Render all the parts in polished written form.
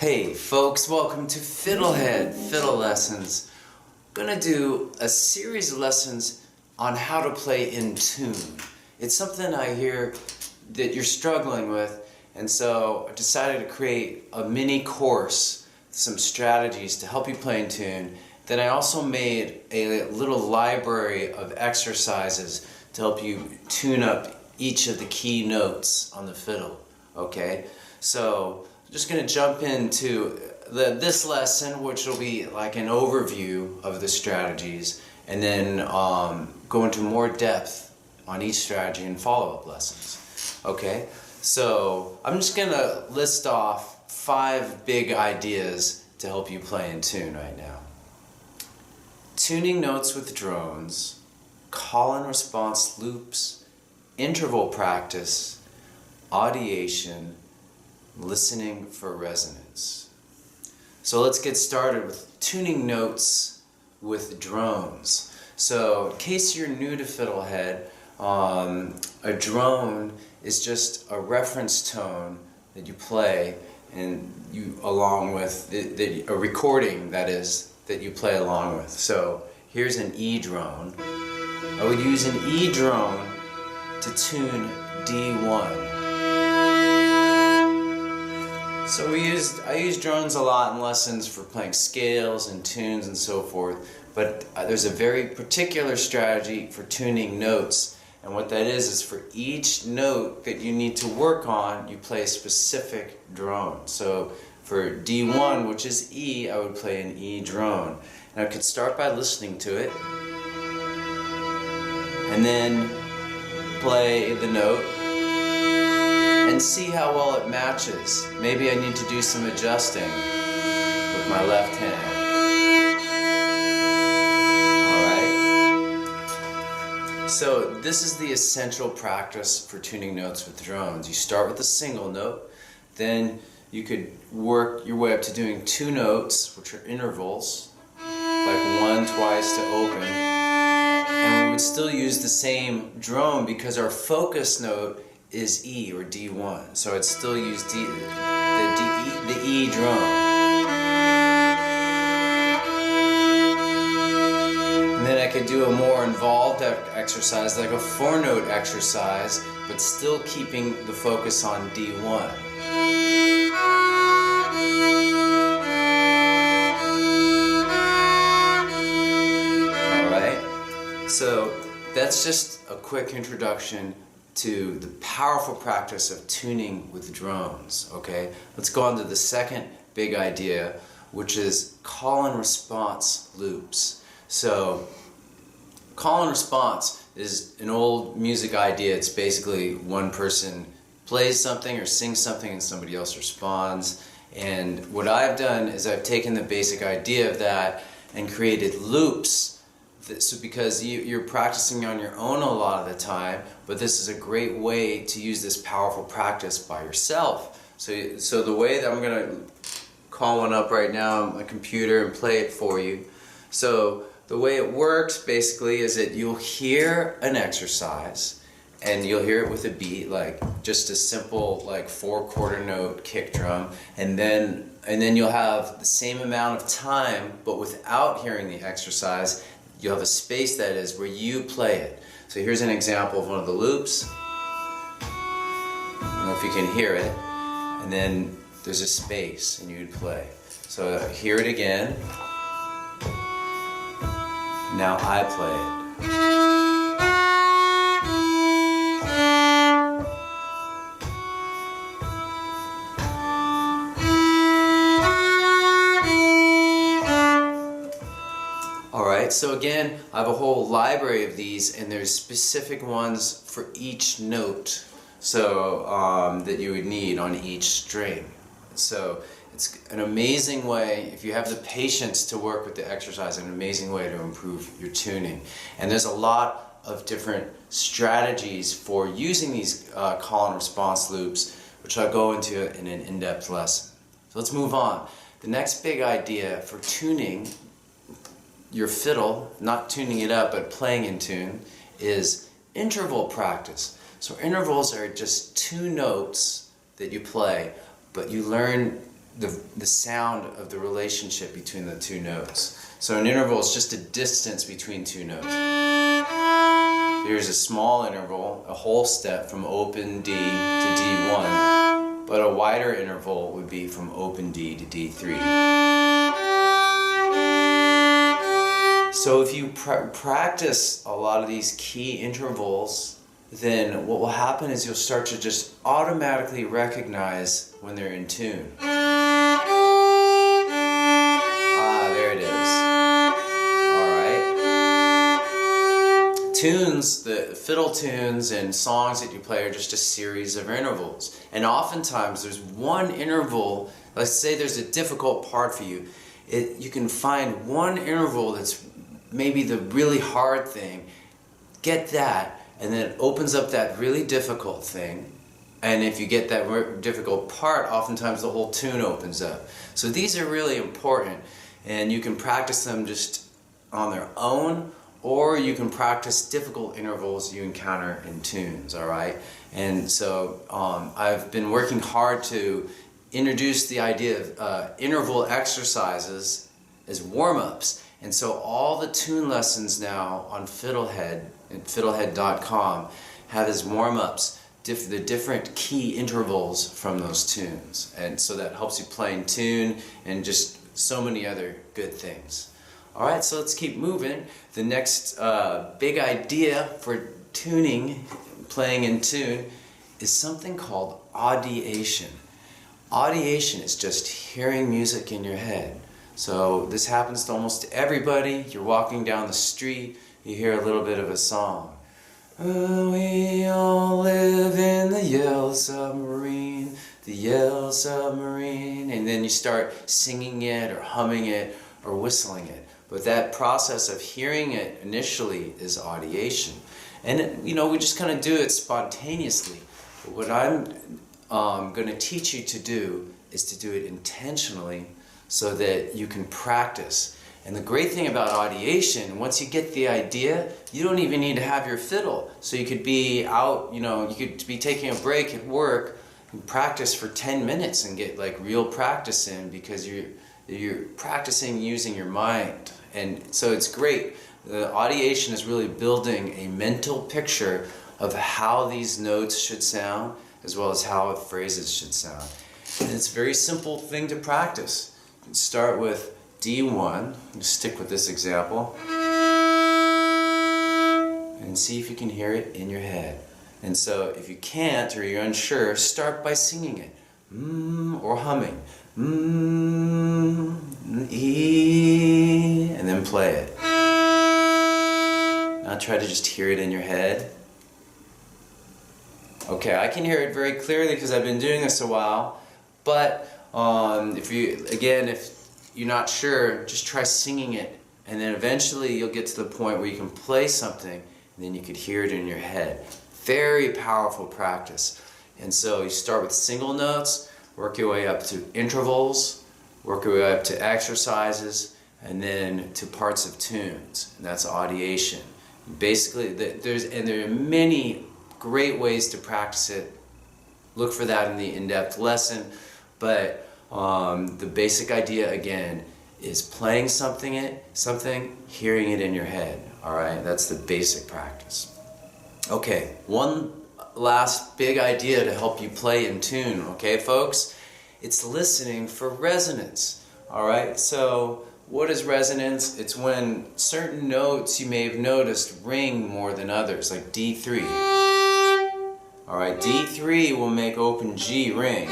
Hey folks, welcome to FiddleHed Fiddle Lessons. I'm going to do a series of lessons on how to play in tune. It's something I hear that you're struggling with, and so I decided to create a mini course, some strategies to help you play in tune. Then I also made a little library of exercises to help you tune up each of the key notes on the fiddle. Okay, so I'm just going to jump into this lesson, which will be like an overview of the strategies, and then go into more depth on each strategy in follow-up lessons. Okay, so I'm just going to list off 5 big ideas to help you play in tune right now. Tuning notes with drones, call and response loops, interval practice, audiation, listening for resonance. So let's get started with tuning notes with drones. So in case you're new to FiddleHed, a drone is just a reference tone that you play, and you along with a recording that you play along with. So here's an E drone. I would use an E drone to tune D1. So I use drones a lot in lessons for playing scales and tunes and so forth, but there's a very particular strategy for tuning notes, and what that is for each note that you need to work on, you play a specific drone. So for D1, which is E, I would play an E drone. And I could start by listening to it, and then play the note, and see how well it matches. Maybe I need to do some adjusting with my left hand. Alright? So this is the essential practice for tuning notes with drones. You start with a single note, then you could work your way up to doing 2 notes, which are intervals, like 1 twice to open. And we would still use the same drone because our focus note is E or D1, so I'd still use the E drone. And then I could do a more involved exercise, like a 4-note exercise, but still keeping the focus on D1. Alright, so that's just a quick introduction to the powerful practice of tuning with drones. Okay, let's go on to the second big idea, which is call and response loops. So call and response is an old music idea. It's basically one person plays something or sings something and somebody else responds. And what I've done is I've taken the basic idea of that and created loops. So because you're practicing on your own a lot of the time, but this is a great way to use this powerful practice by yourself. So the way that I'm going to call one up right now on my computer and play it for you. So the way it works basically is that you'll hear an exercise, and you'll hear it with a beat, like just a simple like 4-quarter note kick drum, and then you'll have the same amount of time, but without hearing the exercise. You'll have a space, that is, where you play it. So here's an example of one of the loops. I don't know if you can hear it. And then there's a space, and you'd play. So hear it again. Now I play it. So again, I have a whole library of these, and there's specific ones for each note, so that you would need on each string. So it's an amazing way, if you have the patience to work with the exercise, an amazing way to improve your tuning. And there's a lot of different strategies for using these call and response loops, which I'll go into in an in-depth lesson. So let's move on. The next big idea for tuning your fiddle, not tuning it up but playing in tune, is interval practice. So intervals are just 2 notes that you play, but you learn the sound of the relationship between the two notes. So an interval is just a distance between two notes. Here's a small interval, a whole step from open D to D1, but a wider interval would be from open D to D3. So if you practice a lot of these key intervals, then what will happen is you'll start to just automatically recognize when they're in tune. There it is. Alright. Tunes, the fiddle tunes and songs that you play are just a series of intervals. And oftentimes there's one interval, let's say there's a difficult part for you. You can find one interval that's maybe the really hard thing, get that, and then it opens up that really difficult thing. And if you get that difficult part, oftentimes the whole tune opens up. So these are really important, and you can practice them just on their own, or you can practice difficult intervals you encounter in tunes, all right? And so I've been working hard to introduce the idea of interval exercises as warm-ups. And so all the tune lessons now on FiddleHed at FiddleHed.com have as warm-ups the different key intervals from those tunes. And so that helps you play in tune and just so many other good things. Alright, so let's keep moving. The next big idea for tuning, playing in tune, is something called audiation. Audiation is just hearing music in your head. So this happens to almost everybody. You're walking down the street, you hear a little bit of a song. We all live in the yellow submarine, the yellow submarine, and then you start singing it or humming it or whistling it. But that process of hearing it initially is audiation. And we just kind of do it spontaneously. But what I'm going to teach you to do is to do it intentionally, so that you can practice. And the great thing about audiation, once you get the idea, you don't even need to have your fiddle. So you could be out, you could be taking a break at work and practice for 10 minutes and get like real practice in, because you're practicing using your mind. And so it's great. The audiation is really building a mental picture of how these notes should sound, as well as how phrases should sound. And it's a very simple thing to practice. Start with D1, just stick with this example, and see if you can hear it in your head. And so if you can't, or you're unsure, start by singing it, or humming, E, and then play it. Now try to just hear it in your head. Okay, I can hear it very clearly because I've been doing this a while, but if you're not sure, just try singing it, and then eventually you'll get to the point where you can play something, and then you could hear it in your head. Very powerful practice. And so you start with single notes, work your way up to intervals, work your way up to exercises, and then to parts of tunes, and that's audiation. Basically, there are many great ways to practice it. Look for that in the in-depth lesson, but the basic idea again is playing something, hearing it in your head. All right, that's the basic practice. Okay, one last big idea to help you play in tune, okay folks? It's listening for resonance. All right, so what is resonance? It's when certain notes you may have noticed ring more than others, like D3. All right, D3 will make open G ring.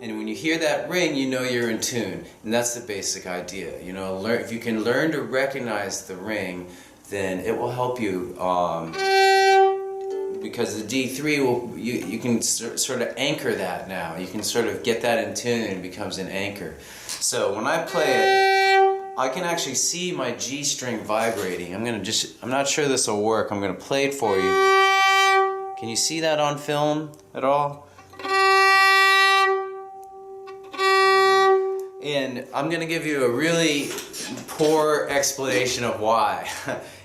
And when you hear that ring, you know you're in tune. And that's the basic idea. If you can learn to recognize the ring, then it will help you, because the D3 you can sort of anchor that now. You can sort of get that in tune, and it becomes an anchor. So when I play it, I can actually see my G string vibrating. I'm not sure this will work. I'm going to play it for you. Can you see that on film at all? And I'm going to give you a really poor explanation of why.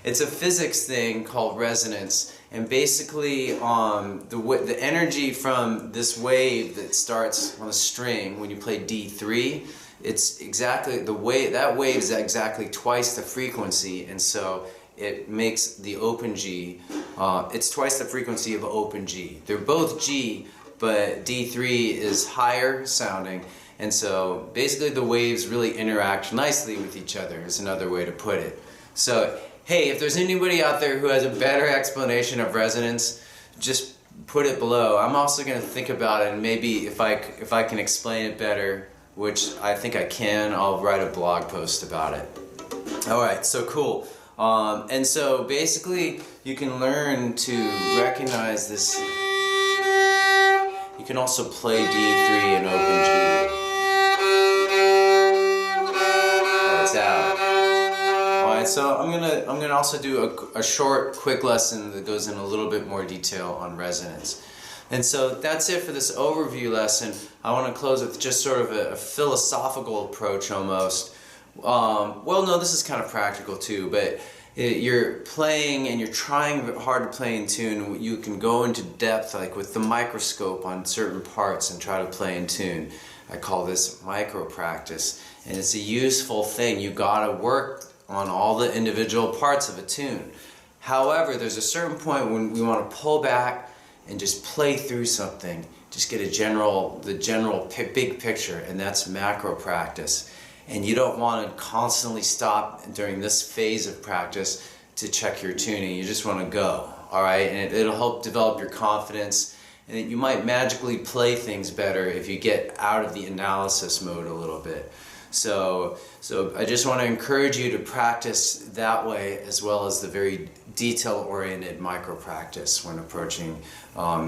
It's a physics thing called resonance, And basically, the energy from this wave that starts on a string when you play D3, it's exactly the way that wave is exactly twice the frequency, and so it makes the open G. It's twice the frequency of open G. They're both G, but D3 is higher sounding, and so basically the waves really interact nicely with each other. Is another way to put it. So, hey, if there's anybody out there who has a better explanation of resonance, just put it below. I'm also going to think about it, and maybe if I can explain it better, which I think I can, I'll write a blog post about it. Alright, so cool. And so basically you can learn to recognize this. You can also play D3 in open G. Oh, it's out. Alright, so I'm gonna also do a short, quick lesson that goes in a little bit more detail on resonance. And so that's it for this overview lesson. I want to close with just sort of a philosophical approach almost. Well, no, this is kind of practical too, but you're playing and you're trying hard to play in tune. You can go into depth, like with the microscope on certain parts, and try to play in tune. I call this micro practice, and it's a useful thing. You gotta work on all the individual parts of a tune. However, there's a certain point when we want to pull back and just play through something, just get the general big picture, and that's macro practice. And you don't want to constantly stop during this phase of practice to check your tuning. You just want to go, all right? And it'll help develop your confidence, and you might magically play things better if you get out of the analysis mode a little bit. So I just want to encourage you to practice that way, as well as the very detail-oriented micro practice when approaching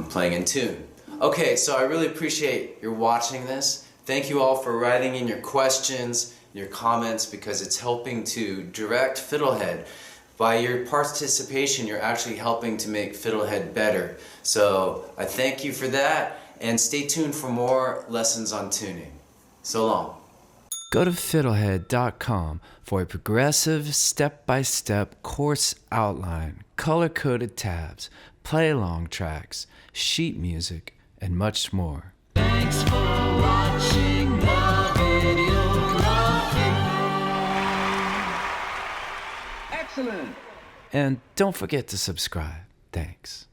playing in tune. Okay, so I really appreciate your watching this. Thank you all for writing in your questions, your comments, because it's helping to direct FiddleHed. By your participation, you're actually helping to make FiddleHed better. So I thank you for that, and stay tuned for more lessons on tuning. So long. Go to FiddleHed.com for a progressive, step-by-step course outline, color-coded tabs, play-along tracks, sheet music, and much more. Thanks for watching the video. Excellent! And don't forget to subscribe. Thanks.